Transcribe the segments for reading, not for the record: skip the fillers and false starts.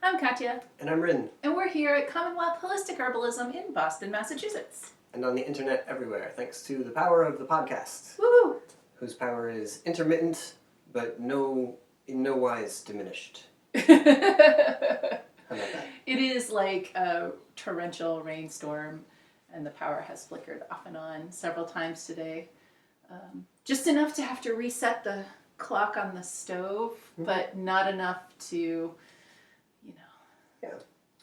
I'm Katja. And I'm Rin. And we're here at Commonwealth Holistic Herbalism in Boston, Massachusetts. And on the internet everywhere, thanks to the power of the podcast. Woo! Whose power is intermittent, but in no wise diminished. How about that? It is like a torrential rainstorm, and the power has flickered off and on several times today. Just enough to have to reset the clock on the stove, but not enough to,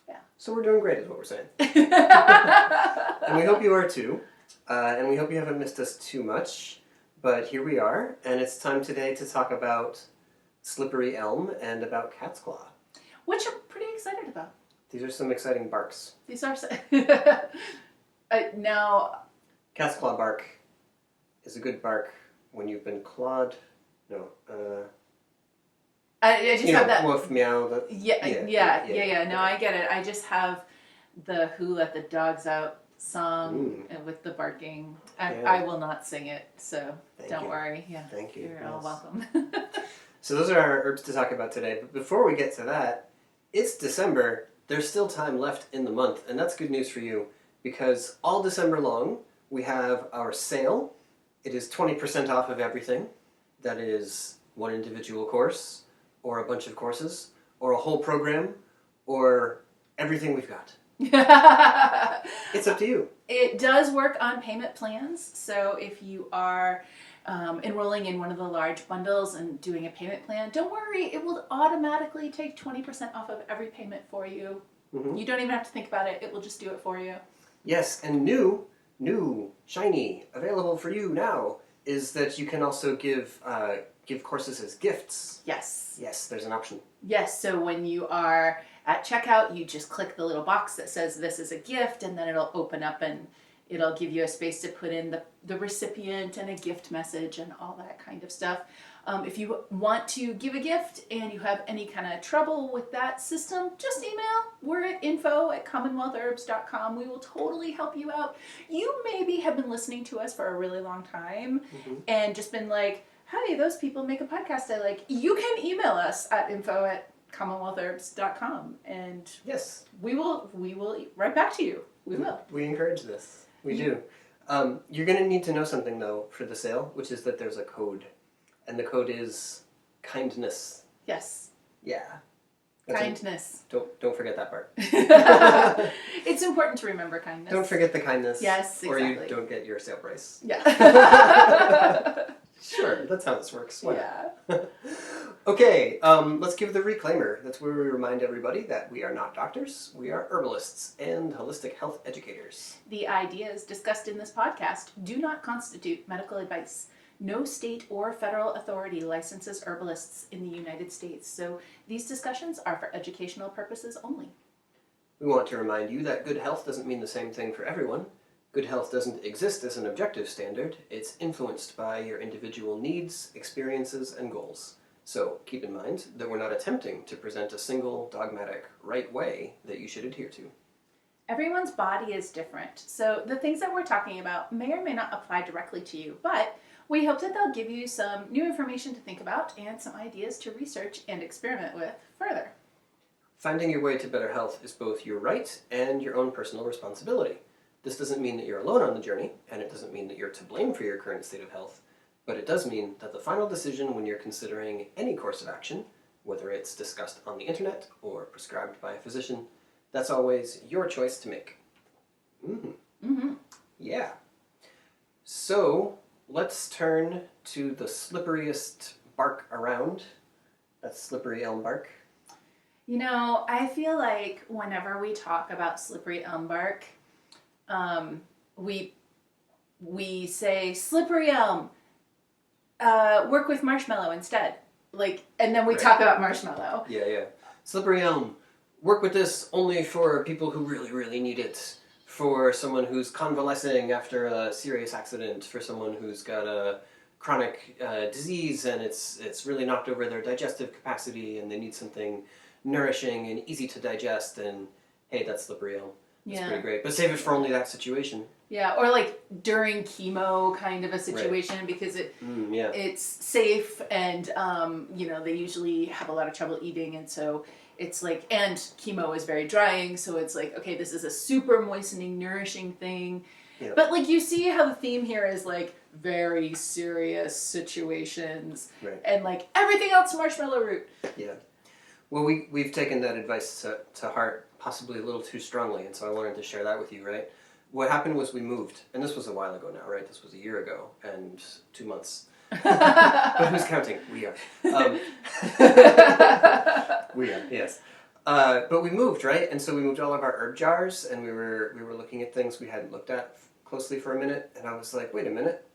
Yeah. So we're doing great is what we're saying. And we hope you are too. And we hope you haven't missed us too much. But here we are, and it's time today to talk about slippery elm and about cat's claw. Which I'm pretty excited about. These are some exciting barks. These are... now... Cat's claw bark is a good bark when you've been clawed. No, I just have that... woof, meow. Yeah. No, I get it. I just have the Who Let the Dogs Out song with the barking. I will not sing it, so don't worry. Yeah, Thank you. You're all welcome. So those are our herbs to talk about today. But before we get to that, it's December. There's still time left in the month, and that's good news for you because all December long we have our sale. It is 20% off of everything. That is one individual course, or a bunch of courses, or a whole program, or everything we've got. It's up to you. It does work on payment plans, so if you are enrolling in one of the large bundles and doing a payment plan, don't worry, it will automatically take 20% off of every payment for you. Mm-hmm. You don't even have to think about it, it will just do it for you. Yes, and new, shiny, available for you now, is that you can also give courses as gifts. Yes. Yes, there's an option. Yes, so when you are at checkout, you just click the little box that says this is a gift, and then it'll open up and it'll give you a space to put in the recipient and a gift message and all that kind of stuff. If you want to give a gift and you have any kind of trouble with that system, just email. We're at info@commonwealthherbs.com. We will totally help you out. You maybe have been listening to us for a really long time and just been like, hey, those people make a podcast I like. You can email us at info@commonwealthherbs.com and yes, we will write back to you. We will. We encourage this. We do. You're going to need to know something, though, for the sale, which is that there's a code. And the code is kindness. Yes. Yeah. Kindness. Don't forget that part. It's important to remember kindness. Don't forget the kindness. Yes, exactly. Or you don't get your sale price. Yeah. Sure, that's how this works. Why Yeah. Okay, let's give the reclaimer. That's where we remind everybody that we are not doctors, we are herbalists and holistic health educators. The ideas discussed in this podcast do not constitute medical advice. No state or federal authority licenses herbalists in the United States, so these discussions are for educational purposes only. We want to remind you that good health doesn't mean the same thing for everyone. Good health doesn't exist as an objective standard. It's influenced by your individual needs, experiences, and goals. So keep in mind that we're not attempting to present a single dogmatic right way that you should adhere to. Everyone's body is different, so the things that we're talking about may or may not apply directly to you, but we hope that they'll give you some new information to think about and some ideas to research and experiment with further. Finding your way to better health is both your right and your own personal responsibility. This doesn't mean that you're alone on the journey, and it doesn't mean that you're to blame for your current state of health, but it does mean that the final decision when you're considering any course of action, whether it's discussed on the internet or prescribed by a physician, that's always your choice to make. Yeah. So, let's turn to the slipperiest bark around. That's slippery elm bark. You know, I feel like whenever we talk about slippery elm bark, we say slippery elm, work with marshmallow instead. And then we talk about marshmallow. Yeah. Slippery elm, work with this only for people who really, really need it. For someone who's convalescing after a serious accident, for someone who's got a chronic disease and it's really knocked over their digestive capacity and they need something nourishing and easy to digest, and hey, that's slippery elm. That's pretty great. But save it for only that situation. Yeah, or like during chemo kind of a situation, because it's safe and, they usually have a lot of trouble eating, and so it's like, and chemo is very drying, so it's like, okay, this is a super moistening, nourishing thing. Yeah. But like, you see how the theme here is like very serious situations, Right. and like everything else marshmallow root. Yeah. Well, we've taken that advice to heart, possibly a little too strongly, and so I wanted to share that with you, right? What happened was we moved, and this was a while ago now, right? This was a year ago and 2 months. But who's counting? We are. We are, yes. But we moved, right? And so we moved all of our herb jars, and we were looking at things we hadn't looked at closely for a minute, and I was like, wait a minute,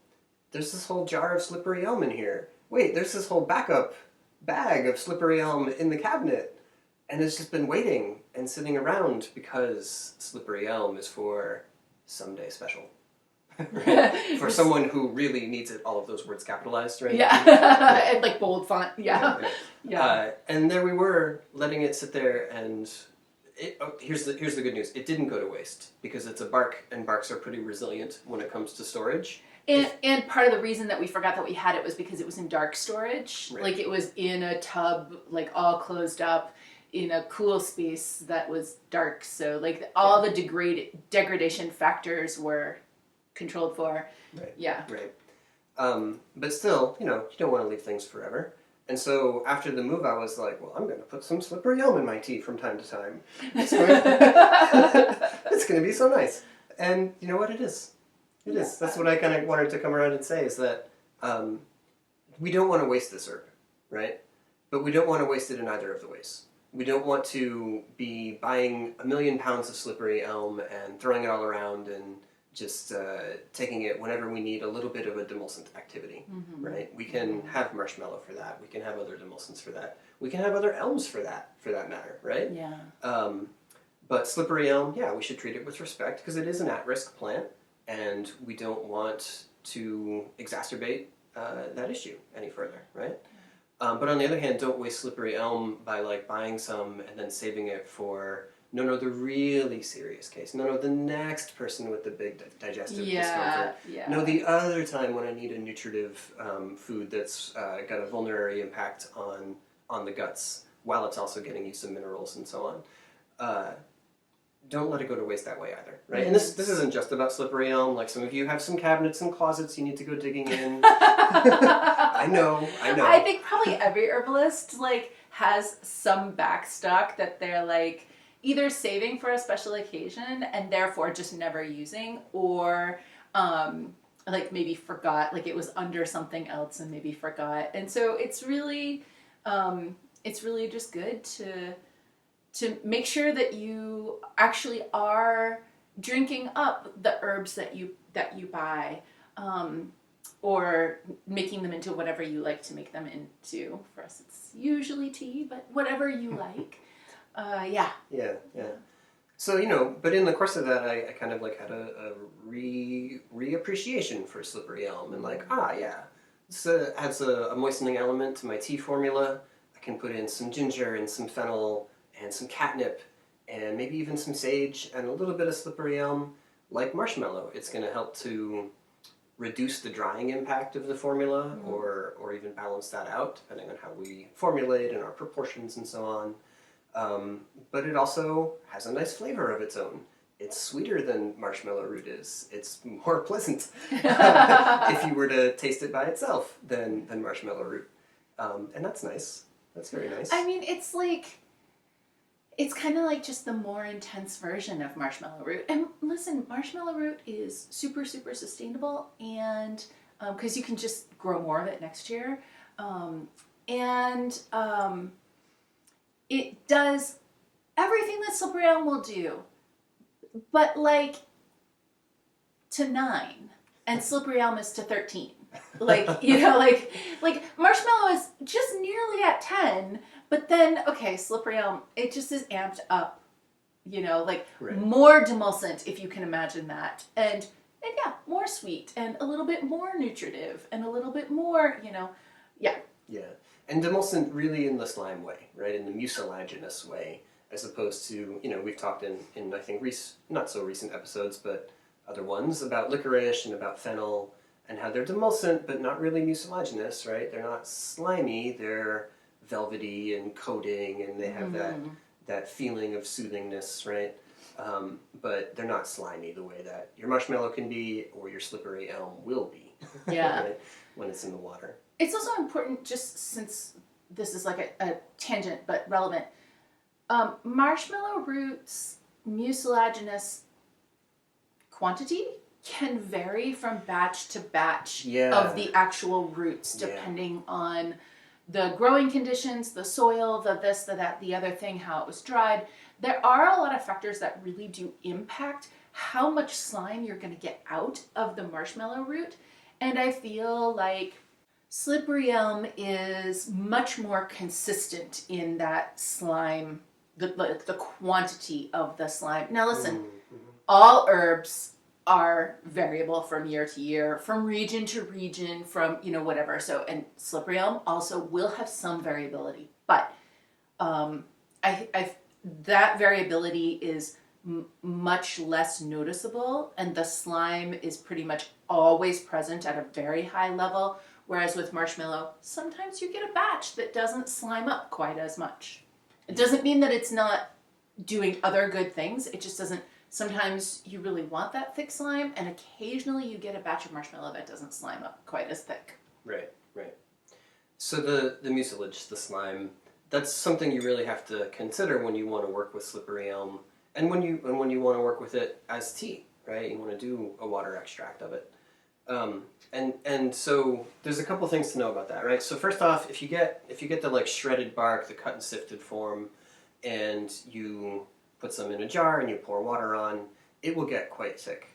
there's this whole jar of slippery elm in here. Wait, there's this whole backup bag of slippery elm in the cabinet, and it's just been waiting and sitting around because slippery elm is for someday special. Right? For someone who really needs it, all of those words capitalized, right? Yeah. And like bold font. Yeah. And there we were, letting it sit there, and here's the good news. It didn't go to waste, because it's a bark, and barks are pretty resilient when it comes to storage. And part of the reason that we forgot that we had it was because it was in dark storage. Right. Like, it was in a tub, like all closed up in a cool space that was dark. So like all the degradation factors were controlled for. Right. Yeah. Right. But still, you don't want to leave things forever. And so after the move, I was like, well, I'm going to put some slippery elm in my tea from time to time. It's going to be so nice. And you know what? It is. It is. That's what I kind of wanted to come around and say, is that we don't want to waste this herb, right? But we don't want to waste it in either of the ways. We don't want to be buying 1 million pounds of slippery elm and throwing it all around and just taking it whenever we need a little bit of a demulcent activity, right? We can have marshmallow for that. We can have other demulcents for that. We can have other elms for that matter, right? Yeah. But slippery elm, yeah, we should treat it with respect, because it is an at-risk plant, and we don't want to exacerbate that issue any further, right? But on the other hand, don't waste slippery elm by like buying some and then saving it for the really serious case. The next person with the big digestive discomfort. Yeah. No, the other time when I need a nutritive food that's got a vulnerary impact on the guts, while it's also getting you some minerals and so on. Don't let it go to waste that way either, right? And this isn't just about slippery elm. Like, some of you have some cabinets and closets you need to go digging in. I know. I think probably every herbalist like has some backstock that they're like either saving for a special occasion and therefore just never using, or like maybe forgot, like it was under something else and maybe forgot. And so it's really just good to make sure that you actually are drinking up the herbs that you buy, or making them into whatever you like to make them into. For us, it's usually tea, but whatever you like. Yeah. So, but in the course of that, I kind of like had a reappreciation for slippery elm, and like, this adds a moistening element to my tea formula. I can put in some ginger and some fennel and some catnip, and maybe even some sage and a little bit of slippery elm, like marshmallow. It's going to help to reduce the drying impact of the formula, or even balance that out, depending on how we formulate and our proportions and so on. But it also has a nice flavor of its own. It's sweeter than marshmallow root is. It's more pleasant if you were to taste it by itself than marshmallow root. And that's nice. That's very nice. I mean, it's kind of like just the more intense version of marshmallow root. And listen, marshmallow root is super, super sustainable, and because you can just grow more of it next year. It does everything that slippery elm will do, but like to 9, and slippery elm is to 13. Like, like marshmallow is just nearly at 10, but then, okay, slippery elm, it just is amped up, Right. More demulcent, if you can imagine that. And yeah, more sweet, and a little bit more nutritive, and a little bit more, yeah. Yeah. And demulcent really in the slime way, right? In the mucilaginous way, as opposed to, we've talked in I think, not so recent episodes, but other ones, about licorice and about fennel, and how they're demulcent, but not really mucilaginous, right? They're not slimy, they're velvety and coating, and they have that feeling of soothingness, right? But they're not slimy the way that your marshmallow can be or your slippery elm will be. Yeah. Right? When it's in the water. It's also important, just since this is like a tangent but relevant, marshmallow roots mucilaginous quantity can vary from batch to batch of the actual roots, depending on the growing conditions, the soil, the this, the that, the other thing, how it was dried. There are a lot of factors that really do impact how much slime you're going to get out of the marshmallow root. And I feel like slippery elm is much more consistent in that slime, the quantity of the slime. Now listen, all herbs are variable from year to year, from region to region, from, whatever. So, and slippery elm also will have some variability, but that variability is much less noticeable, and the slime is pretty much always present at a very high level. Whereas with marshmallow, sometimes you get a batch that doesn't slime up quite as much. It doesn't mean that it's not doing other good things. It just doesn't. Sometimes you really want that thick slime, and occasionally you get a batch of marshmallow that doesn't slime up quite as thick. Right. So the mucilage, the slime, that's something you really have to consider when you want to work with slippery elm, and when you want to work with it as tea, right? You want to do a water extract of it. And so there's a couple things to know about that, right? So first off, if you get the like shredded bark, the cut and sifted form, and you put some in a jar and you pour water on, it will get quite thick.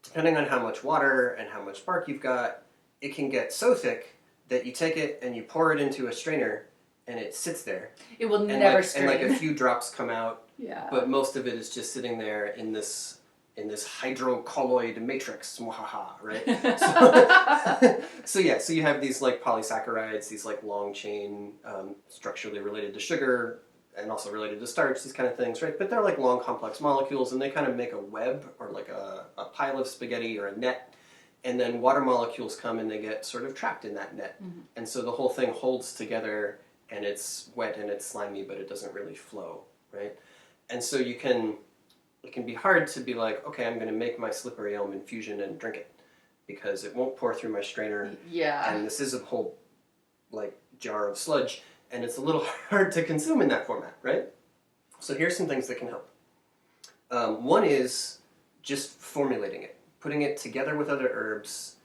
Depending on how much water and how much bark you've got, it can get so thick that you take it and you pour it into a strainer and it sits there. It will never strain. And like a few drops come out, yeah. But most of it is just sitting there in this hydrocolloid matrix, mwahaha, right? So you have these like polysaccharides, these like long chain, structurally related to sugar, and also related to starch, these kind of things, right? But they're like long complex molecules, and they kind of make a web or like a pile of spaghetti or a net, and then water molecules come and they get sort of trapped in that net. Mm-hmm. And so the whole thing holds together, and it's wet and it's slimy, but it doesn't really flow, right? And so it can be hard to be like, okay, I'm going to make my slippery elm infusion and drink it, because it won't pour through my strainer. Yeah. And this is a whole like jar of sludge, and it's a little hard to consume in that format, right? So here's some things that can help. One is just formulating it, putting it together with other herbs,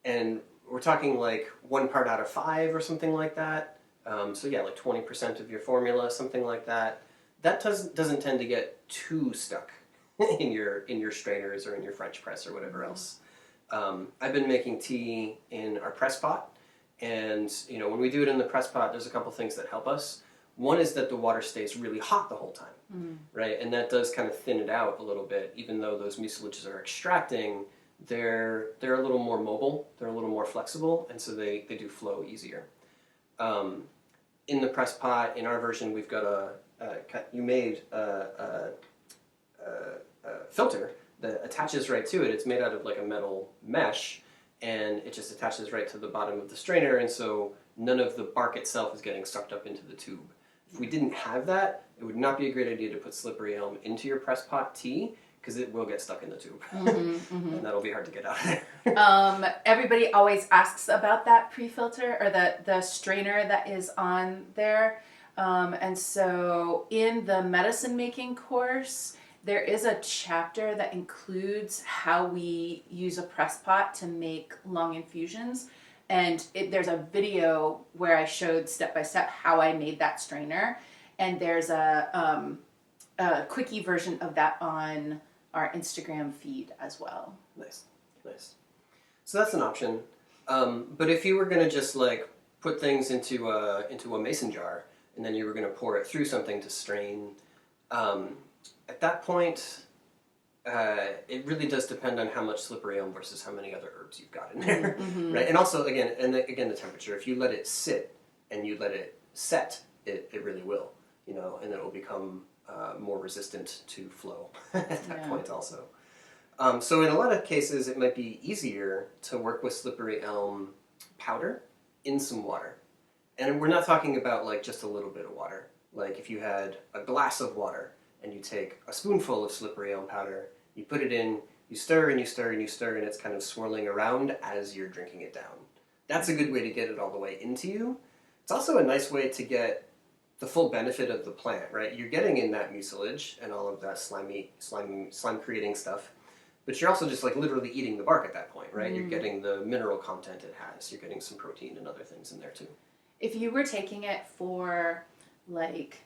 and we're talking like 1 part out of 5 or something like that. So yeah, like 20% of your formula, something like that. That doesn't tend to get too stuck in your strainers or in your French press or whatever else. I've been making tea in our press pot, and when we do it in the press pot, there's a couple things that help us. One is that the water stays really hot the whole time, right? And that does kind of thin it out a little bit. Even though those mucilages are extracting, they're a little more mobile, they're a little more flexible, and so they do flow easier. In the press pot, in our version, we've got you made a filter that attaches right to it. It's made out of like a metal mesh, and it just attaches right to the bottom of the strainer, and so none of the bark itself is getting sucked up into the tube. If we didn't have that, it would not be a great idea to put slippery elm into your press pot tea, because it will get stuck in the tube. And that'll be hard to get out of there. Everybody always asks about that pre-filter, or the strainer that is on there. And so in the medicine making course, there is a chapter that includes how we use a press pot to make long infusions. And there's a video where I showed step by step how I made that strainer. And there's a quickie version of that on our Instagram feed as well. Nice. So that's an option. But if you were going to just like put things into a mason jar, and then you were going to pour it through something to strain, at that point, it really does depend on how much slippery elm versus how many other herbs you've got in there, right? And also, again, the temperature. If you let it sit and you let it set, it really will, and it will become more resistant to flow at that point also. So in a lot of cases, it might be easier to work with slippery elm powder in some water. And we're not talking about like just a little bit of water. Like if you had a glass of water and you take a spoonful of slippery elm powder, you put it in, you stir and you stir and you stir, and it's kind of swirling around as you're drinking it down. That's a good way to get it all the way into you. It's also a nice way to get the full benefit of the plant, right? You're getting in that mucilage and all of that slime creating stuff, but you're also just like literally eating the bark at that point, right? You're getting the mineral content it has. You're getting some protein and other things in there too. If you were taking it for like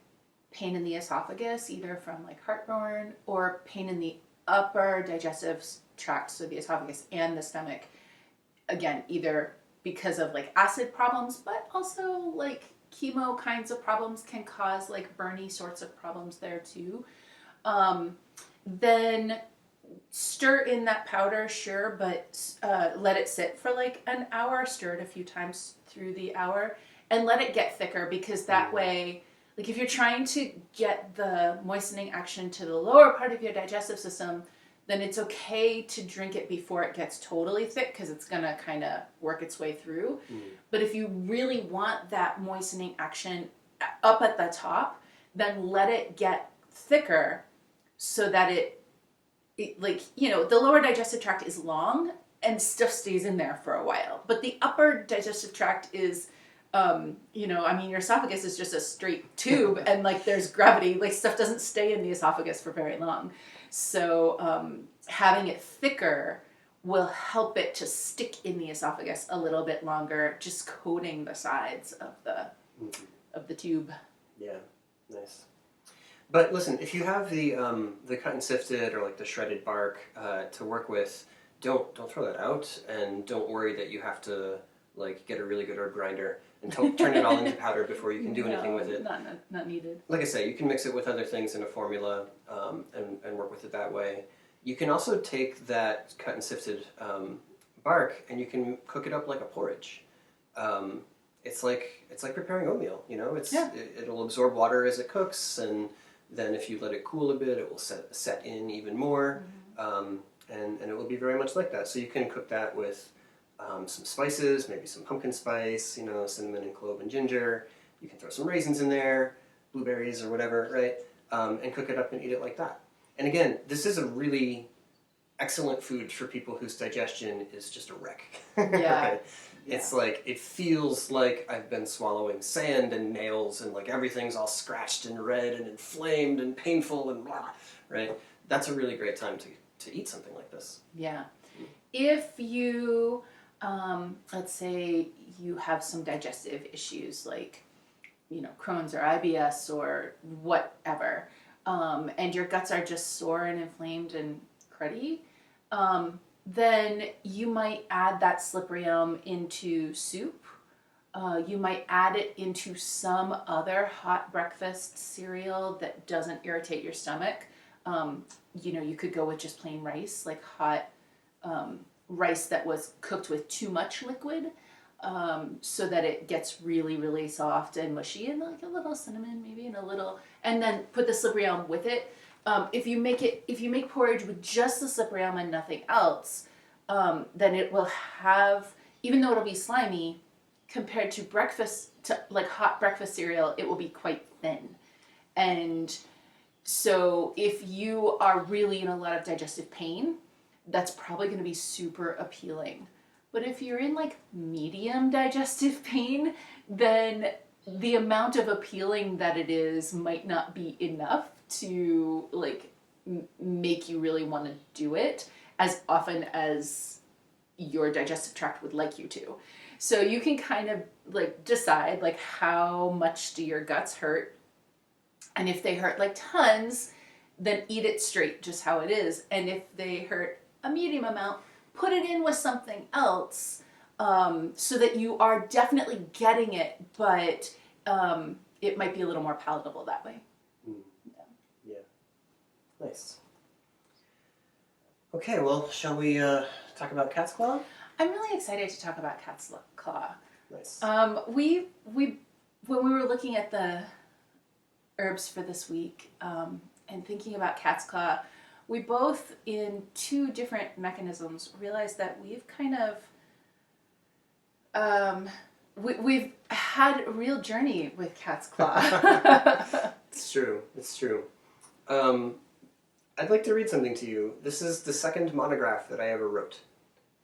pain in the esophagus, either from like heartburn or pain in the upper digestive tract, so the esophagus and the stomach, again, either because of like acid problems, but also like chemo kinds of problems can cause like burny sorts of problems there too. Then stir in that powder, sure, but let it sit for like an hour, stir it a few times through the hour, and let it get thicker, because that way, like if you're trying to get the moistening action to the lower part of your digestive system, then it's okay to drink it before it gets totally thick, because it's gonna kind of work its way through. But if you really want that moistening action up at the top, then let it get thicker so that it like, you know, the lower digestive tract is long and stuff stays in there for a while. But the upper digestive tract is, you know, I mean, your esophagus is just a straight tube and like there's gravity, like stuff doesn't stay in the esophagus for very long. So having it thicker will help it to stick in the esophagus a little bit longer, just coating the sides of the tube. Yeah, nice. But listen, if you have the cut and sifted or like the shredded bark to work with, don't throw that out, and don't worry that you have to like get a really good herb grinder and turn it all into powder before you can do anything with it. Not needed. Like I say, you can mix it with other things in a formula and work with it that way. You can also take that cut and sifted bark and you can cook it up like a porridge. It's like preparing oatmeal. You know, it'll absorb water as it cooks, and then if you let it cool a bit, it will set in even more, and it will be very much like that. So you can cook that with some spices, maybe some pumpkin spice, you know, cinnamon and clove and ginger. You can throw some raisins in there, blueberries or whatever, right? And cook it up and eat it like that. And again, this is a really excellent food for people whose digestion is just a wreck. Yeah. Right? It's like, it feels like I've been swallowing sand and nails and like everything's all scratched and red and inflamed and painful and blah, right? That's a really great time to eat something like this. Yeah. If you, let's say you have some digestive issues like, you know, Crohn's or IBS or whatever, and your guts are just sore and inflamed and cruddy, then you might add that slippery elm into soup. You might add it into some other hot breakfast cereal that doesn't irritate your stomach. You know, you could go with just plain rice, like hot rice that was cooked with too much liquid, so that it gets really, really soft and mushy, and like a little cinnamon maybe, and then put the slippery elm with it. If you make porridge with just the slippery elm and nothing else, then it will have, even though it'll be slimy, compared to like hot breakfast cereal, it will be quite thin. And so if you are really in a lot of digestive pain, that's probably going to be super appealing. But if you're in like medium digestive pain, then the amount of appealing that it is might not be enough to like make you really want to do it as often as your digestive tract would like you to. So you can kind of like decide like how much do your guts hurt, and if they hurt like tons, then eat it straight just how it is. And if they hurt a medium amount, put it in with something else, so that you are definitely getting it, but it might be a little more palatable that way. Yeah. Nice. Okay, well, shall we talk about cat's claw? I'm really excited to talk about cat's claw. Nice. We when we were looking at the herbs for this week, and thinking about cat's claw, we both, in two different mechanisms, realized that we've kind of we've had a real journey with cat's claw. It's true. It's true. I'd like to read something to you. This is the second monograph that I ever wrote.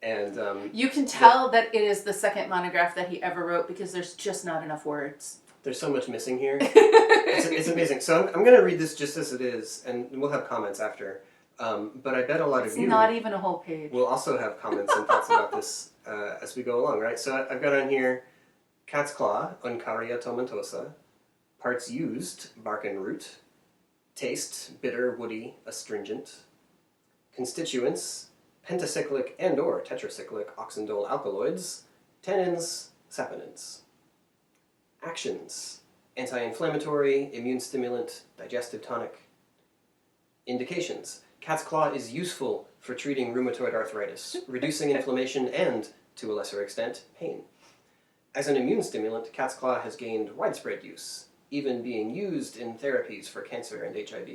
And you can tell that it is the second monograph that he ever wrote because there's just not enough words. there's so much missing here. It's amazing. So I'm going to read this just as it is, and we'll have comments after. But I bet a lot of you... It's not even a whole page. We'll also have comments and thoughts about this as we go along, right? So I've got on here cat's claw, Uncaria tomentosa, parts used, bark and root, taste, bitter, woody, astringent, constituents, pentacyclic and or tetracyclic oxindole alkaloids, tannins, saponins. Actions, anti-inflammatory, immune stimulant, digestive tonic. Indications, cat's claw is useful for treating rheumatoid arthritis, reducing inflammation and, to a lesser extent, pain. As an immune stimulant, cat's claw has gained widespread use, even being used in therapies for cancer and HIV.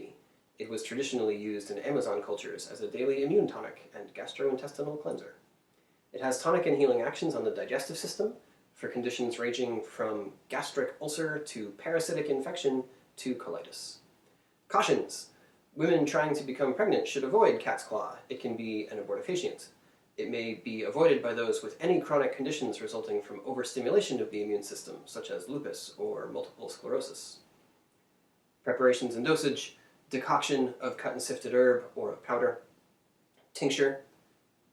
It was traditionally used in Amazon cultures as a daily immune tonic and gastrointestinal cleanser. It has tonic and healing actions on the digestive system for conditions ranging from gastric ulcer to parasitic infection to colitis. Cautions. Women trying to become pregnant should avoid cat's claw. It can be an abortifacient. It may be avoided by those with any chronic conditions resulting from overstimulation of the immune system, such as lupus or multiple sclerosis. Preparations and dosage: decoction of cut and sifted herb or a powder. Tincture.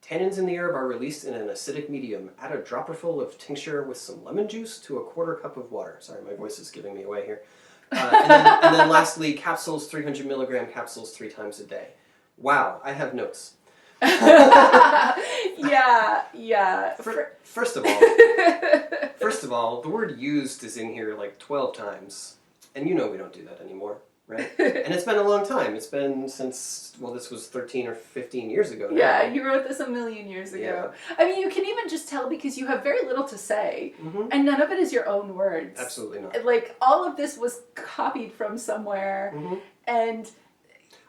Tannins in the herb are released in an acidic medium. Add a dropperful of tincture with some lemon juice to a quarter cup of water. Sorry, my voice is giving me away here. And then lastly, capsules, 300 milligram capsules 3 times a day. Wow, I have notes. Yeah. First of all, the word used is in here like 12 times. And you know we don't do that anymore, right? And it's been a long time. It's been since, well, this was 13 or 15 years ago now. Yeah, you wrote this a million years ago. Yeah. I mean, you can even just tell because you have very little to say, and none of it is your own words. Absolutely not. Like, all of this was copied from somewhere, and...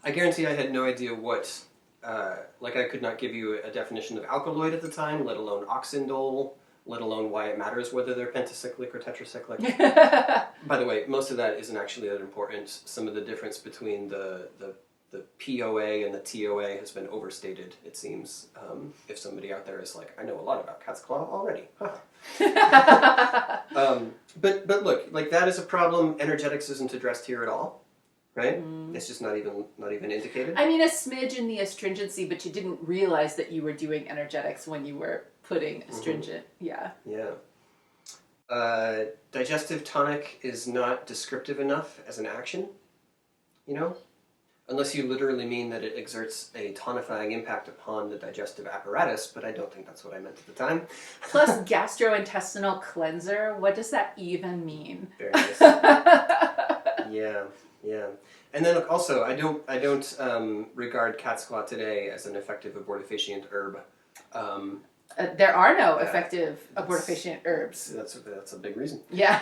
I guarantee I had no idea what... like, I could not give you a definition of alkaloid at the time, let alone oxindole, let alone why it matters whether they're pentacyclic or tetracyclic. By the way, most of that isn't actually that important. Some of the difference between the POA and the TOA has been overstated, it seems. If somebody out there is like, I know a lot about cat's claw already. But look, like, that is a problem. Energetics isn't addressed here at all. Right? It's just not even indicated. I mean, a smidge in the astringency, but you didn't realize that you were doing energetics when you were putting astringent. Yeah. Digestive tonic is not descriptive enough as an action, you know? Unless you literally mean that it exerts a tonifying impact upon the digestive apparatus, but I don't think that's what I meant at the time. Plus gastrointestinal cleanser, what does that even mean? Very nice. Yeah. And then also, I don't regard cat's claw today as an effective abortifacient herb. There are no effective abortifacient herbs. That's a big reason. Yeah.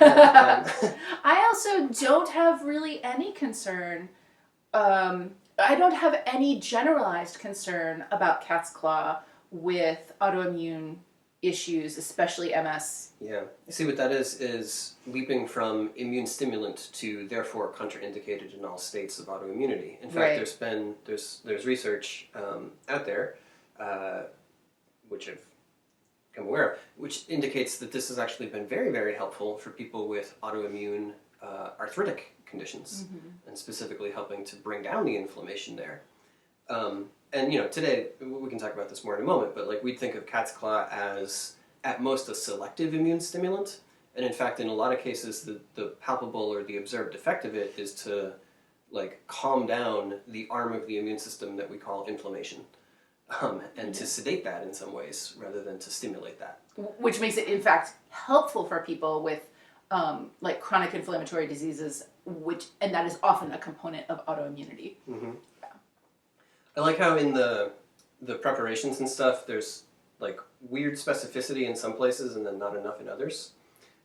I also don't have really any concern. I don't have any generalized concern about cat's claw with autoimmune issues, especially MS. Yeah. See, what that is leaping from immune stimulant to therefore contraindicated in all states of autoimmunity. In fact, there's research out there, which I've become aware of, which indicates that this has actually been very, very helpful for people with autoimmune arthritic conditions, and specifically helping to bring down the inflammation there. And, you know, today, we can talk about this more in a moment, but, like, we'd think of cat's claw as, at most, a selective immune stimulant. And, in fact, in a lot of cases, the palpable or the observed effect of it is to, like, calm down the arm of the immune system that we call inflammation. And to sedate that in some ways, rather than to stimulate that. Which makes it, in fact, helpful for people with, like, chronic inflammatory diseases, and that is often a component of autoimmunity. I like how in the preparations and stuff, there's, like, weird specificity in some places and then not enough in others.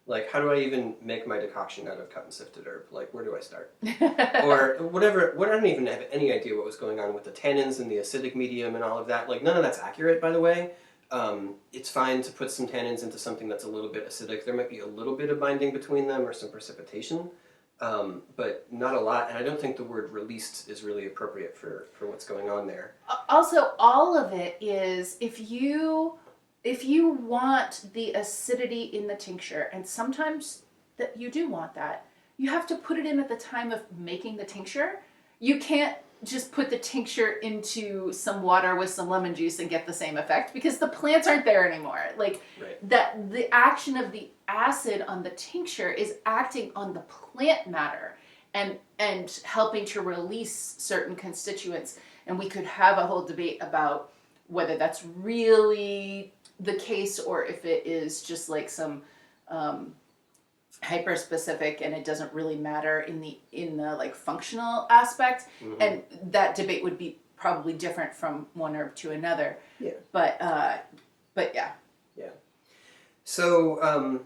Like, how do I even make my decoction out of cut and sifted herb? Like, where do I start? Or whatever. I don't even have any idea what was going on with the tannins and the acidic medium and all of that. Like, none of that's accurate, by the way. It's fine to put some tannins into something that's a little bit acidic. There might be a little bit of binding between them or some precipitation, but not a lot. And I don't think the word released is really appropriate for what's going on there. Also, all of it is if you want the acidity in the tincture, and sometimes that you do want that, you have to put it in at the time of making the tincture. You can't just put the tincture into some water with some lemon juice and get the same effect because the plants aren't there anymore. Like Right. that, the action of the acid on the tincture is acting on the plant matter and helping to release certain constituents. And we could have a whole debate about whether that's really the case or if it is just like some hyper specific and it doesn't really matter in the like functional aspect. Mm-hmm. And that debate would be probably different from one herb to another. Yeah. But yeah. Yeah. So,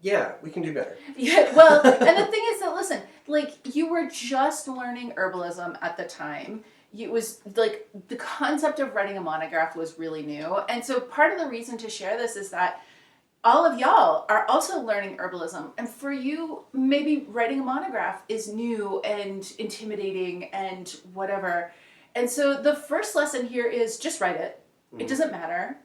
yeah, we can do better. Yeah, well, and the thing is that, listen, like, you were just learning herbalism at the time. It was, like, the concept of writing a monograph was really new. And so part of the reason to share this is that all of y'all are also learning herbalism. And for you, maybe writing a monograph is new and intimidating and whatever. And so the first lesson here is just write it. It doesn't matter.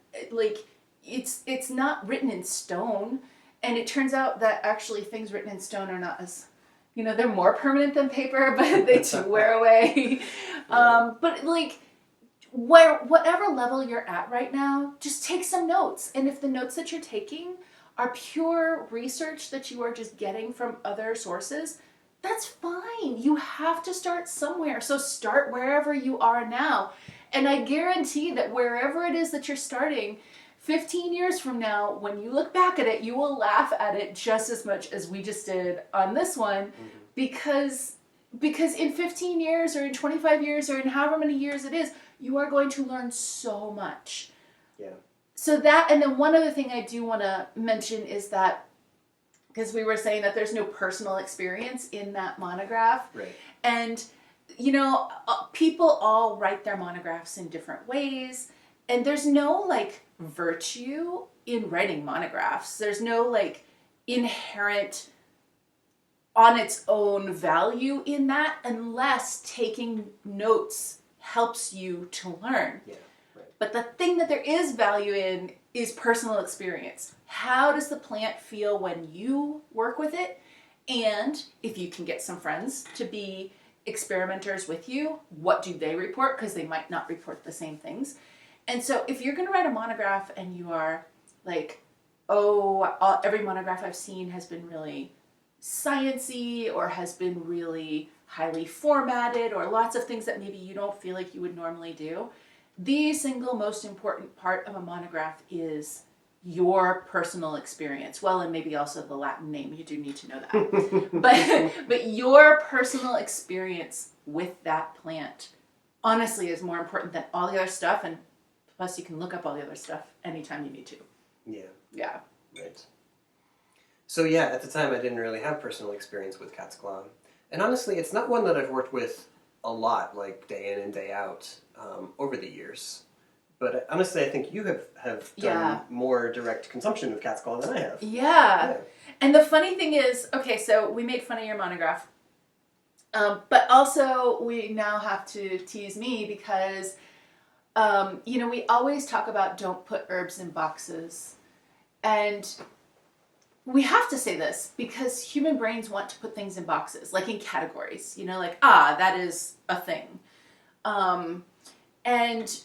It's not written in stone. And it turns out that actually things written in stone are not as, they're more permanent than paper, but they do wear away. But like, whatever level you're at right now, just take some notes. And if the notes that you're taking are pure research that you are just getting from other sources, that's fine. You have to start somewhere. So start wherever you are now. And I guarantee that wherever it is that you're starting, 15 years from now, when you look back at it, you will laugh at it just as much as we just did on this one, because in 15 years or in 25 years or in however many years it is, you are going to learn so much. Yeah. So that, and then one other thing I do want to mention is that, because we were saying that there's no personal experience in that monograph. Right. And, people all write their monographs in different ways. And there's no, like, virtue in writing monographs. There's no, like, inherent on its own value in that unless taking notes helps you to learn. Yeah. Right. But the thing that there is value in is personal experience. How does the plant feel when you work with it? And if you can get some friends to be experimenters with you, what do they report? Because they might not report the same things. And so if you're going to write a monograph and you are like, every monograph I've seen has been really science-y or has been really highly formatted or lots of things that maybe you don't feel like you would normally do, the single most important part of a monograph is your personal experience. Well, and maybe also the Latin name, you do need to know that. but your personal experience with that plant honestly is more important than all the other stuff, and plus you can look up all the other stuff anytime you need to. Yeah. Yeah. Right. So yeah, at the time I didn't really have personal experience with cat's claw. And honestly, it's not one that I've worked with a lot, like day in and day out, over the years. But honestly, I think you have done more direct consumption of cat's claw than I have. Yeah. And the funny thing is, okay, so we make fun of your monograph. But also we now have to tease me because, we always talk about don't put herbs in boxes. And we have to say this because human brains want to put things in boxes, like in categories, that is a thing. And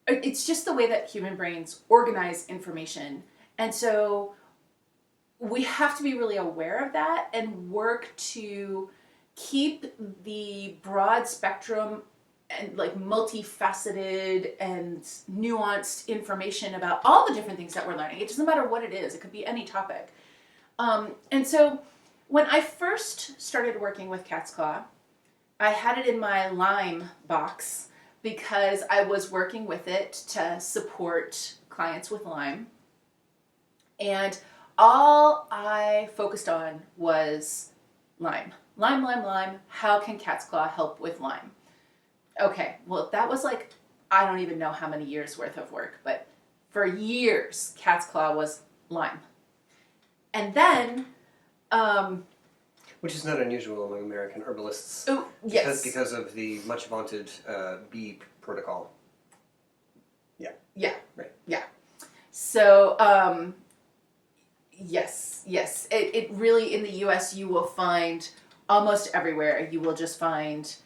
it's just the way that human brains organize information. And so we have to be really aware of that and work to keep the broad spectrum and like multifaceted and nuanced information about all the different things that we're learning. It doesn't matter what it is. It could be any topic. And so when I first started working with cat's claw, I had it in my lime box because I was working with it to support clients with Lyme. And all I focused on was Lyme. Lyme, Lyme, Lyme. How can cat's claw help with Lyme? Okay, well, that was like, I don't even know how many years worth of work, but For years, cat's claw was lime. And then, which is not unusual among American herbalists. oh, yes. Because of the much vaunted bee protocol. Yeah. Yeah. Right. Yeah. So, yes. It really, in the US, you will find almost everywhere, you will just find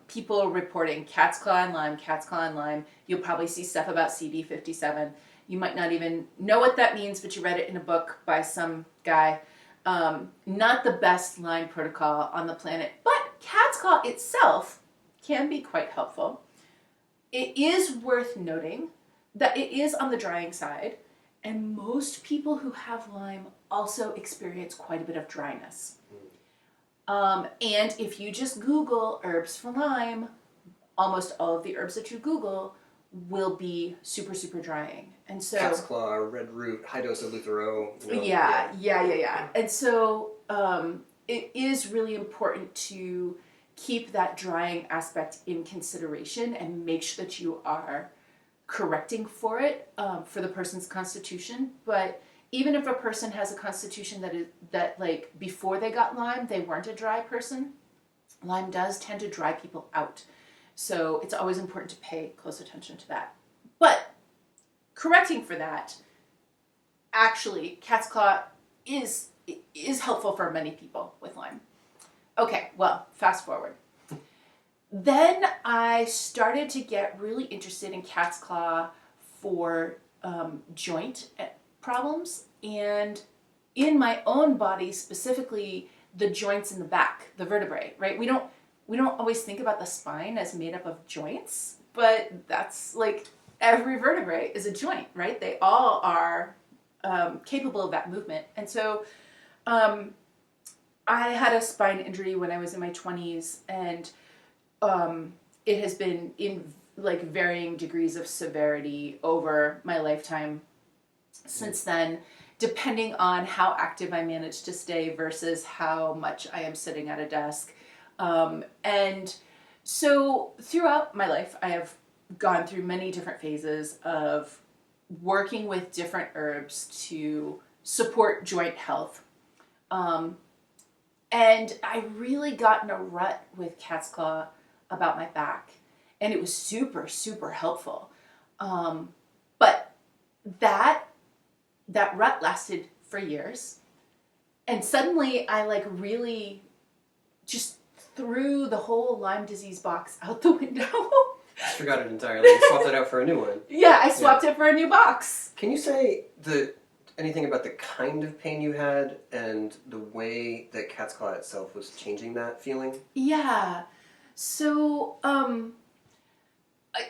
people reporting cat's claw and lime, cat's claw and lime. You'll probably see stuff about CB57. You might not even know what that means, but you read it in a book by some guy. Not the best Lyme protocol on the planet, but cat's claw itself can be quite helpful. It is worth noting that it is on the drying side, and most people who have Lyme also experience quite a bit of dryness. And if you just Google herbs for Lyme, almost all of the herbs that you Google will be super, super drying. And so cat's claw, red root, high dose of Luthero. Yeah. And so it is really important to keep that drying aspect in consideration and make sure that you are correcting for it for the person's constitution. But even if a person has a constitution that like before they got Lyme, they weren't a dry person, Lyme does tend to dry people out. So it's always important to pay close attention to that. But correcting for that, actually, cat's claw is helpful for many people with Lyme. Okay, well, fast forward. Then I started to get really interested in cat's claw for joint problems, and in my own body, specifically the joints in the back, the vertebrae, right? We don't always think about the spine as made up of joints, but that's like every vertebrae is a joint, right? They all are capable of that movement. And so I had a spine injury when I was in my 20s, and it has been in like varying degrees of severity over my lifetime since then, depending on how active I manage to stay versus how much I am sitting at a desk. And so throughout my life, I have gone through many different phases of working with different herbs to support joint health. And I really got in a rut with cat's claw about my back, and it was super, super helpful. But that rut lasted for years, and suddenly I like really just threw the whole Lyme disease box out the window. Just forgot it entirely. You swapped it out for a new one. Yeah, I swapped it for a new box. Can you say anything about the kind of pain you had and the way that cat's claw itself was changing that feeling? Yeah. So,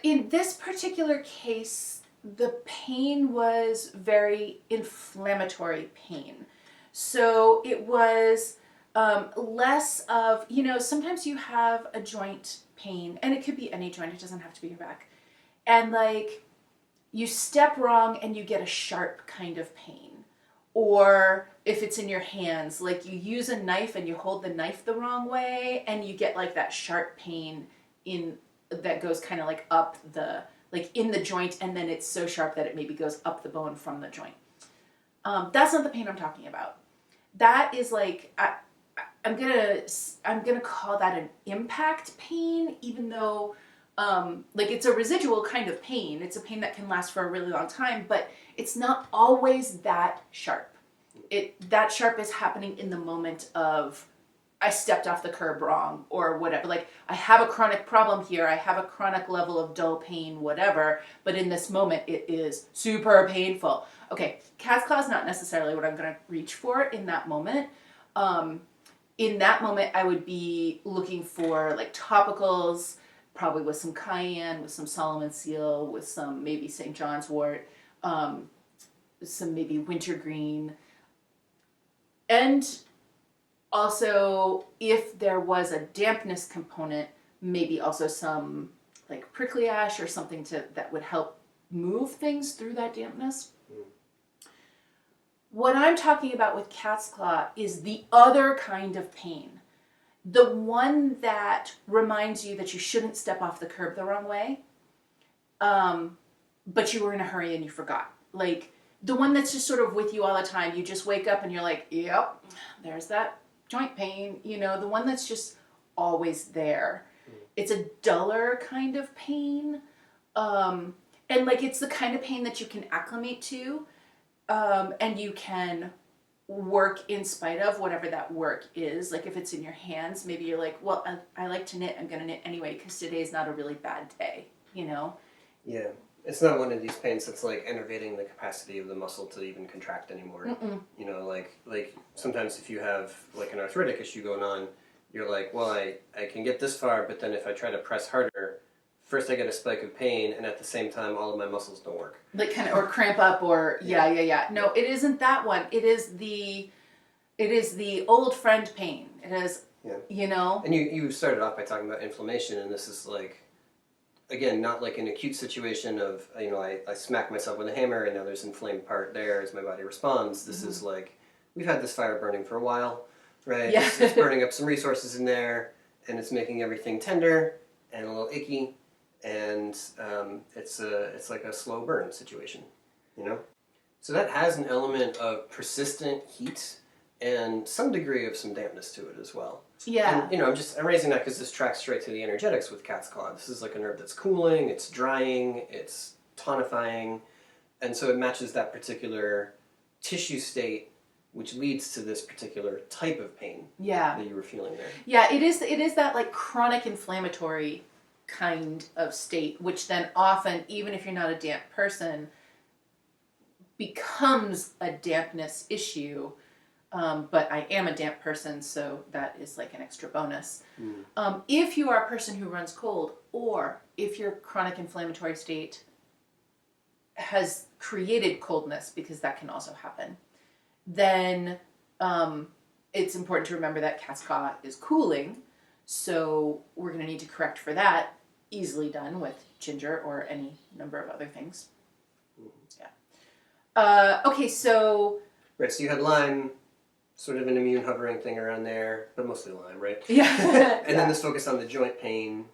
in this particular case, the pain was very inflammatory pain. So it was less of, sometimes you have a joint pain, and it could be any joint, it doesn't have to be your back. And like, you step wrong and you get a sharp kind of pain. Or if it's in your hands, like you use a knife and you hold the knife the wrong way, and you get like that sharp pain that goes kind of like up in the joint, and then it's so sharp that it maybe goes up the bone from the joint. That's not the pain I'm talking about. That is like, I'm gonna call that an impact pain, even though it's a residual kind of pain. It's a pain that can last for a really long time, but it's not always that sharp. That sharp is happening in the moment of, I stepped off the curb wrong or whatever. Like, I have a chronic problem here. I have a chronic level of dull pain, whatever. But in this moment, it is super painful. Okay, cat's claw is not necessarily what I'm going to reach for in that moment. In that moment, I would be looking for like topicals, probably with some cayenne, with some Solomon seal, with some maybe St. John's wort, some maybe wintergreen. And also, if there was a dampness component, maybe also some like prickly ash or something that would help move things through that dampness. What I'm talking about with cat's claw is the other kind of pain. The one that reminds you that you shouldn't step off the curb the wrong way. but you were in a hurry and you forgot. Like the one that's just sort of with you all the time. You just wake up and you're like, yep, there's that joint pain. You know, the one that's just always there. It's a duller kind of pain. And like it's the kind of pain that you can acclimate to, and you can work in spite of whatever that work is. Like if it's in your hands, maybe you're like, well, I like to knit. I'm going to knit anyway because today's not a really bad day, you know? Yeah. It's not one of these pains that's like enervating the capacity of the muscle to even contract anymore. Mm-mm. You know, like sometimes if you have like an arthritic issue going on, you're like, well, I can get this far, but then if I try to press harder, first I get a spike of pain, and at the same time, all of my muscles don't work. Like kind of, or cramp up, or yeah. No, it isn't that one. It is the old friend pain. It is, you know. And you started off by talking about inflammation, and this is like, again, not like an acute situation of, you know, I smack myself with a hammer and now there's inflamed part there as my body responds. This is like, we've had this fire burning for a while, right? Yeah. It's burning up some resources in there, and it's making everything tender and a little icky, and it's like a slow burn situation, you know? So that has an element of persistent heat and some degree of some dampness to it as well. Yeah. And, you know, I'm raising that because this tracks straight to the energetics with cat's claw. This is like a nerve that's cooling, it's drying, it's tonifying, and so it matches that particular tissue state, which leads to this particular type of pain that you were feeling there. Yeah, it is that like chronic inflammatory kind of state, which then often, even if you're not a damp person, becomes a dampness issue. But I am a damp person, so that is like an extra bonus. If you are a person who runs cold, or if your chronic inflammatory state has created coldness, because that can also happen, then it's important to remember that cat's claw is cooling, so we're going to need to correct for that, easily done with ginger or any number of other things. Yeah. Okay, so... Right, so you had Lyme, sort of an immune hovering thing around there, but mostly Lyme, right? Yeah. And then this focus on the joint pain,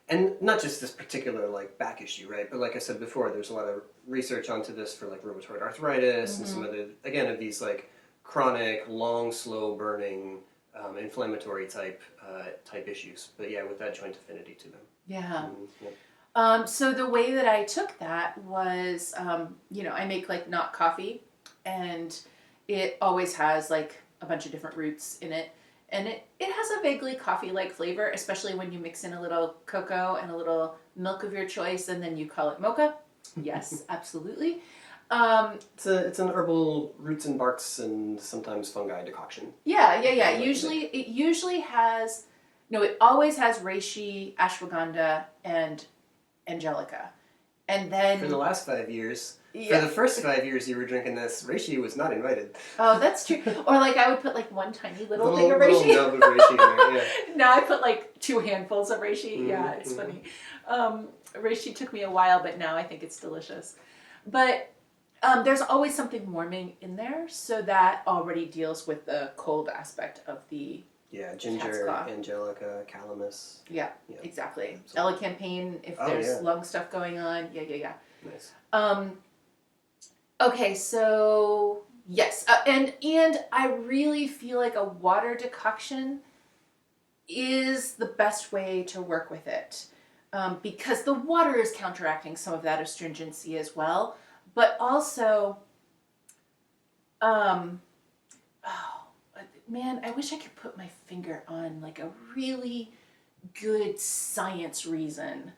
and not just this particular like back issue, right? But like I said before, there's a lot of research onto this for like rheumatoid arthritis and some other, again, of these like chronic, long, slow burning, inflammatory type issues. But yeah, with that joint affinity to them. Yeah. Yeah. So the way that I took that was, you know, I make like not coffee, and it always has like a bunch of different roots in it. And it has a vaguely coffee-like flavor, especially when you mix in a little cocoa and a little milk of your choice, and then you call it mocha. Yes, absolutely. It's an herbal roots and barks and sometimes fungi decoction. Yeah. It usually has, no, it always has reishi, ashwagandha, and angelica. And then... For the last 5 years... For the first 5 years you were drinking this, reishi was not invited. Oh, that's true. Or like I would put like one tiny little thing of reishi. Little nub of reishi in there, yeah. Now I put like 2 handfuls of reishi. Yeah, it's funny. Reishi took me a while, but now I think it's delicious. But there's always something warming in there, so that already deals with the cold aspect of the ginger, angelica, calamus. Yeah, exactly. Elecampane, if there's lung stuff going on. Yeah. Nice. Okay, so yes, and I really feel like a water decoction is the best way to work with it, because the water is counteracting some of that astringency as well, but also, oh man, I wish I could put my finger on like a really good science reason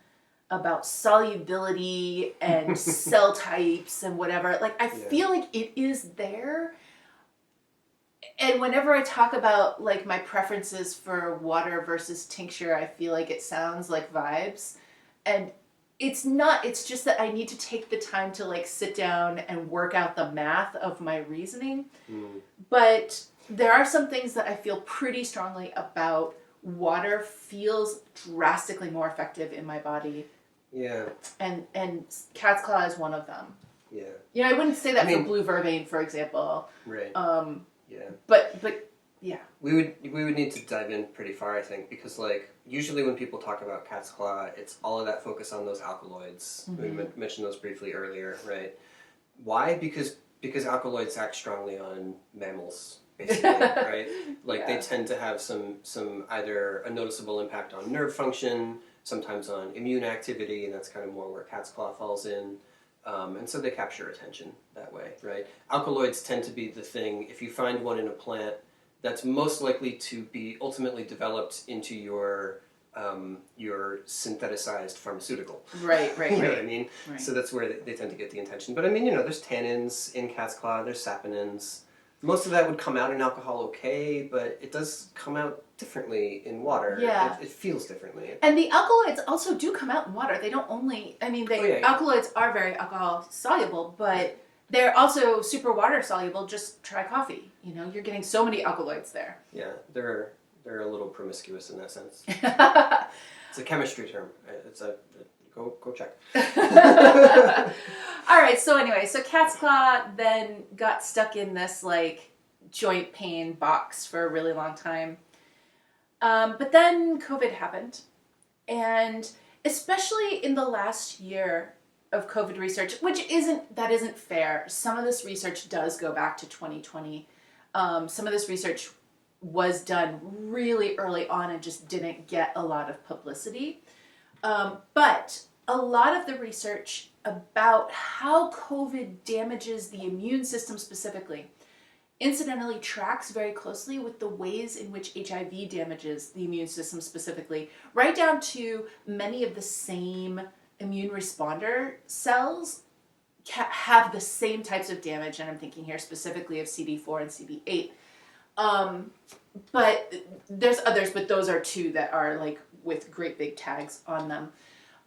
about solubility and cell types and whatever. Like, I feel like it is there. And whenever I talk about, like, my preferences for water versus tincture, I feel like it sounds like vibes. And it's not. It's just that I need to take the time to, like, sit down and work out the math of my reasoning. But there are some things that I feel pretty strongly about. Water feels drastically more effective in my body. Yeah. And cat's claw is one of them. Yeah. You know, I wouldn't say that for blue vervain, for example. Right. But Yeah. We would need to dive in pretty far, I think, because like usually when people talk about cat's claw, it's all of that focus on those alkaloids. We mentioned those briefly earlier, right? Why? Because alkaloids act strongly on mammals, basically, right? Like they tend to have some either a noticeable impact on nerve function, sometimes on immune activity, and that's kind of more where cat's claw falls in. And so they capture attention that way, right? Alkaloids tend to be the thing, if you find one in a plant, that's most likely to be ultimately developed into your syntheticized pharmaceutical. Right. You know what I mean? Right. So that's where they tend to get the attention. But I mean, there's tannins in cat's claw, there's saponins. Most of that would come out in alcohol okay, but it does come out differently in water. Yeah. It feels differently. And the alkaloids also do come out in water. They don't only, alkaloids are very alcohol soluble, but they're also super water soluble. Just try coffee. You're getting so many alkaloids there. Yeah, they're a little promiscuous in that sense. It's a chemistry term. It's a go check. All right. So anyway, cat's claw then got stuck in this like joint pain box for a really long time. But then COVID happened, and especially in the last year of COVID research, which isn't fair. Some of this research does go back to 2020. Some of this research was done really early on and just didn't get a lot of publicity. But a lot of the research about how COVID damages the immune system specifically incidentally tracks very closely with the ways in which HIV damages the immune system specifically, right down to many of the same immune responder cells have the same types of damage, and I'm thinking here specifically of CD4 and CD8. But there's others, but those are two that are like with great big tags on them.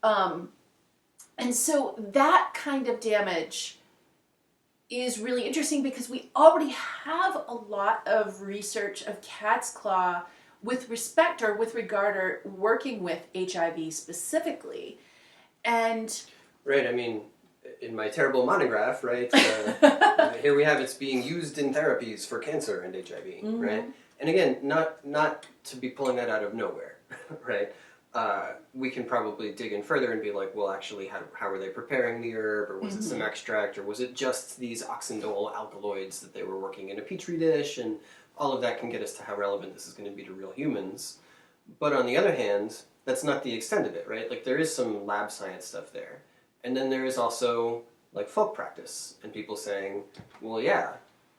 And so that kind of damage is really interesting because we already have a lot of research of cat's claw with respect or with regard or working with HIV specifically. And right, I mean, in my terrible monograph, right, here we have it's being used in therapies for cancer and HIV, right? And again, not to be pulling that out of nowhere, right? We can probably dig in further and be like, well, actually, how were they preparing the herb, or was it some extract, or was it just these oxindole alkaloids that they were working in a petri dish, and all of that can get us to how relevant this is going to be to real humans. But on the other hand, that's not the extent of it, right? Like, there is some lab science stuff there. And then there is also, like, folk practice, and people saying, well, yeah,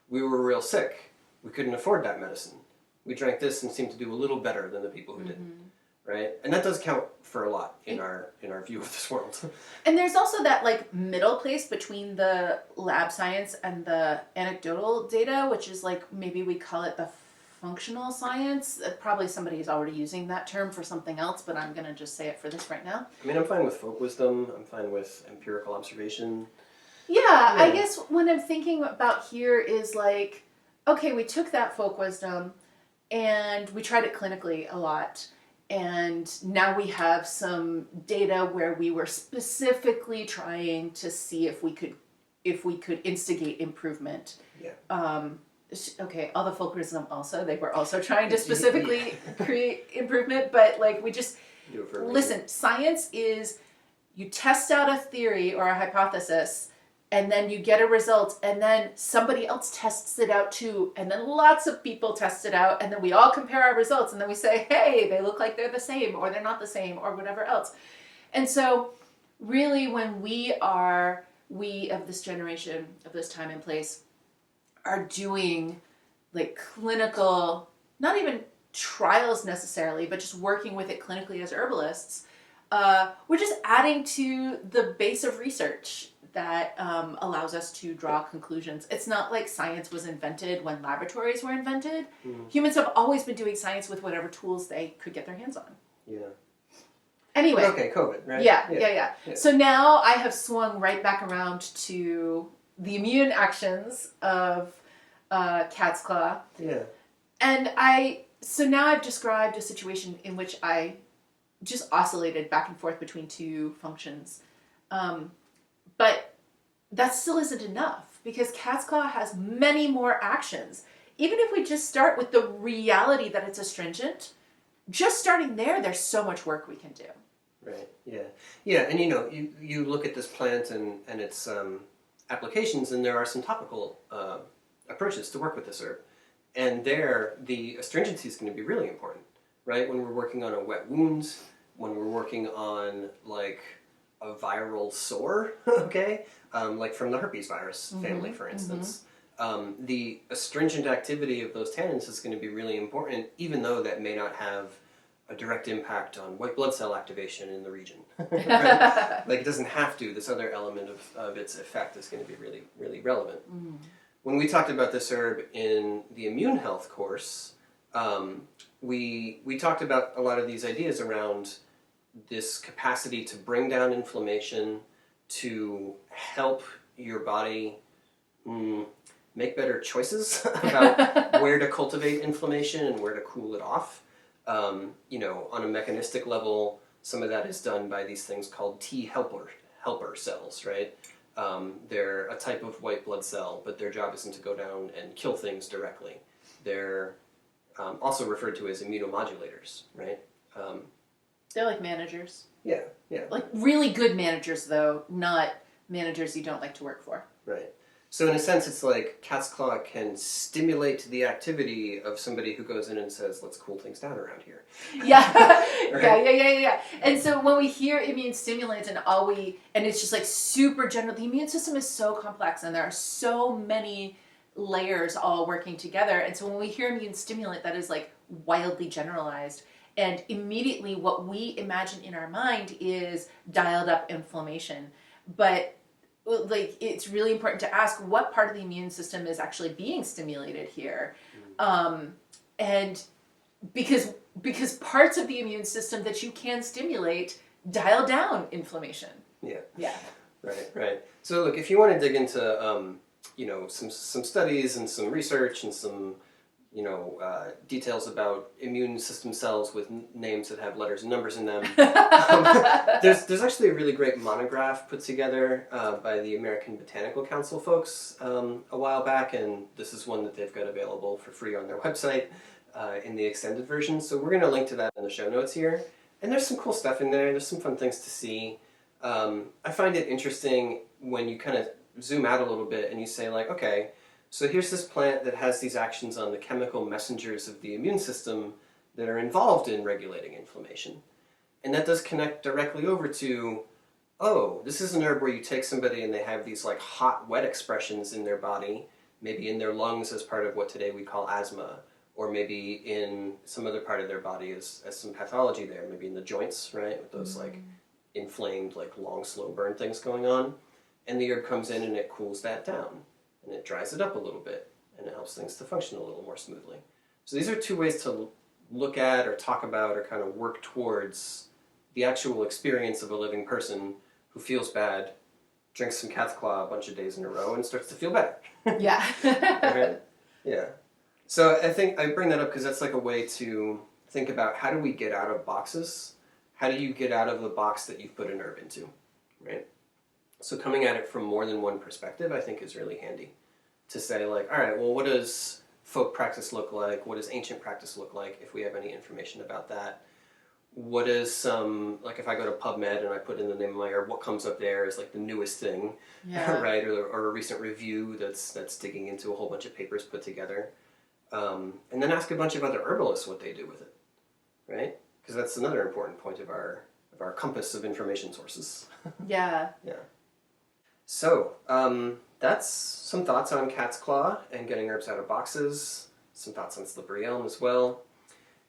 we were real sick. We couldn't afford that medicine. We drank this and seemed to do a little better than the people who didn't. Right? And that does count for a lot in our view of this world. And there's also that like middle place between the lab science and the anecdotal data, which is like maybe we call it the functional science. Probably somebody's already using that term for something else, but I'm going to just say it for this right now. I mean, I'm fine with folk wisdom. I'm fine with empirical observation. Yeah, I guess what I'm thinking about here is like, okay, we took that folk wisdom and we tried it clinically a lot. And now we have some data where we were specifically trying to see if we could instigate improvement. Yeah. Okay, all the folk wisdom also, they were also trying to specifically create improvement, but like we just, do it for listen, science is you test out a theory or a hypothesis, and then you get a result, and then somebody else tests it out too, and then lots of people test it out, and then we all compare our results, and then we say, hey, they look like they're the same, or they're not the same, or whatever else. And so really when we of this generation, of this time and place, are doing like clinical, not even trials necessarily, but just working with it clinically as herbalists, we're just adding to the base of research that allows us to draw conclusions. It's not like science was invented when laboratories were invented. Humans have always been doing science with whatever tools they could get their hands on. Yeah. Anyway. Okay, COVID, right? Yeah. So now I have swung right back around to the immune actions of cat's claw. Yeah. And so now I've described a situation in which I just oscillated back and forth between two functions. But that still isn't enough because cat's claw has many more actions. even if we just start with the reality that it's astringent, just starting there, there's so much work we can do. Right. Yeah. Yeah. And you look at this plant and its applications, and there are some topical approaches to work with this herb. And there, the astringency is going to be really important, right? When we're working on a wet wound, when we're working on like a viral sore, okay, like from the herpes virus family, for instance. The astringent activity of those tannins is going to be really important, even though that may not have a direct impact on white blood cell activation in the region. Right? Like it doesn't have to. This other element of its effect is going to be really, really relevant. When we talked about this herb in the immune health course, we talked about a lot of these ideas around this capacity to bring down inflammation, to help your body make better choices about where to cultivate inflammation and where to cool it off. On a mechanistic level, some of that is done by these things called T helper cells, right? They're a type of white blood cell, but their job isn't to go down and kill things directly. They're also referred to as immunomodulators, right? They're like managers. Yeah, yeah. Like really good managers, though, not managers you don't like to work for. Right. So in a sense, it's like cat's claw can stimulate the activity of somebody who goes in and says, let's cool things down around here. Yeah. Right? Yeah. And so when we hear immune stimulants and it's just like super general, the immune system is so complex and there are so many layers all working together. And so when we hear immune stimulant, that is like wildly generalized. And immediately what we imagine in our mind is dialed up inflammation. But like it's really important to ask what part of the immune system is actually being stimulated here. And because parts of the immune system that you can stimulate dial down inflammation. Yeah. Right. So look, if you want to dig into some studies and some research and some details about immune system cells with names that have letters and numbers in them. There's actually a really great monograph put together by the American Botanical Council folks a while back, and this is one that they've got available for free on their website in the extended version. So we're going to link to that in the show notes here. And there's some cool stuff in there. There's some fun things to see. I find it interesting when you kind of zoom out a little bit and you say like, okay, so here's this plant that has these actions on the chemical messengers of the immune system that are involved in regulating inflammation. And that does connect directly over to, oh, this is an herb where you take somebody and they have these like hot, wet expressions in their body, maybe in their lungs as part of what today we call asthma, or maybe in some other part of their body as some pathology there, maybe in the joints, right, with those like inflamed, like long, slow burn things going on. And the herb comes in and it cools that down. And it dries it up a little bit, and it helps things to function a little more smoothly. So these are two ways to look at or talk about or kind of work towards the actual experience of a living person who feels bad, drinks some cat's claw a bunch of days in a row, and starts to feel better. Yeah. Okay? Yeah. So I think I bring that up because that's like a way to think about how do we get out of boxes? How do you get out of the box that you've put an herb into, right? So coming at it from more than one perspective, I think, is really handy. To say, like, all right, well, what does folk practice look like? What does ancient practice look like, if we have any information about that? What is some, like, if I go to PubMed and I put in the name of my herb, what comes up there is, like, the newest thing, right? Or a recent review that's digging into a whole bunch of papers put together. And then ask a bunch of other herbalists what they do with it, right? Because that's another important point of our compass of information sources. Yeah. So, that's some thoughts on cat's claw and getting herbs out of boxes, some thoughts on slippery elm as well.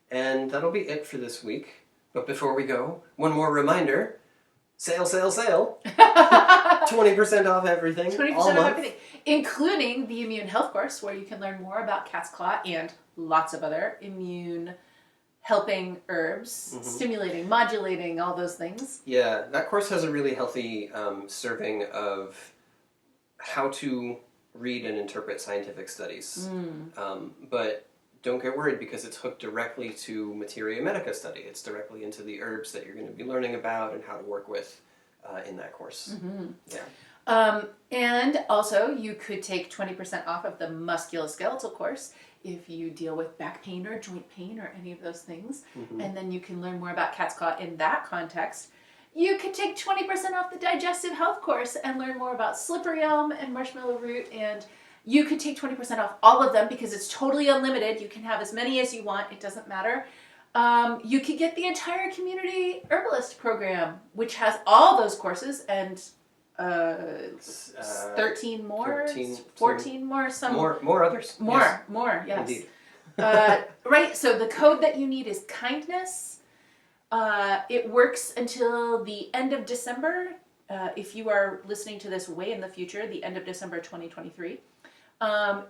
And that'll be it for this week. But before we go, one more reminder, sale! 20% off everything. 20% off everything, including the immune health course, where you can learn more about cat's claw and lots of other immune helping herbs, stimulating, modulating, all those things. Yeah, that course has a really healthy serving of how to read and interpret scientific studies. But don't get worried because it's hooked directly to Materia Medica study. It's directly into the herbs that you're going to be learning about and how to work with in that course. Yeah. And also, you could take 20% off of the musculoskeletal course if you deal with back pain or joint pain or any of those things. Mm-hmm. And then you can learn more about cat's claw in that context. You could take 20% off the digestive health course and learn more about slippery elm and marshmallow root, and you could take 20% off all of them because it's totally unlimited. You can have as many as you want. It doesn't matter. You could get the entire community herbalist program, which has all those courses and 13 more, 14 more, some more others. More, yes. Indeed. Right, so the code that you need is kindness. It works until the end of December. If you are listening to this way in the future, the end of December 2023.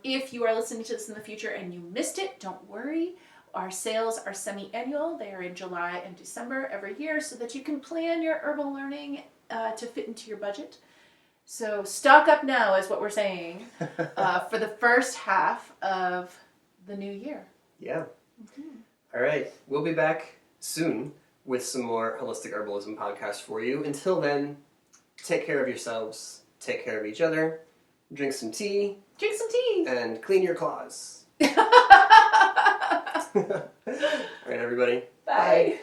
If you are listening to this in the future and you missed it, don't worry. Our sales are semi-annual. They are in July and December every year so that you can plan your herbal learning to fit into your budget. So stock up now is what we're saying for the first half of the new year. Yeah. Mm-hmm. All right. We'll be back soon with some more Holistic Herbalism podcasts for you. Until then, take care of yourselves, take care of each other, drink some tea. Drink some tea. And clean your claws. All right, everybody. Bye.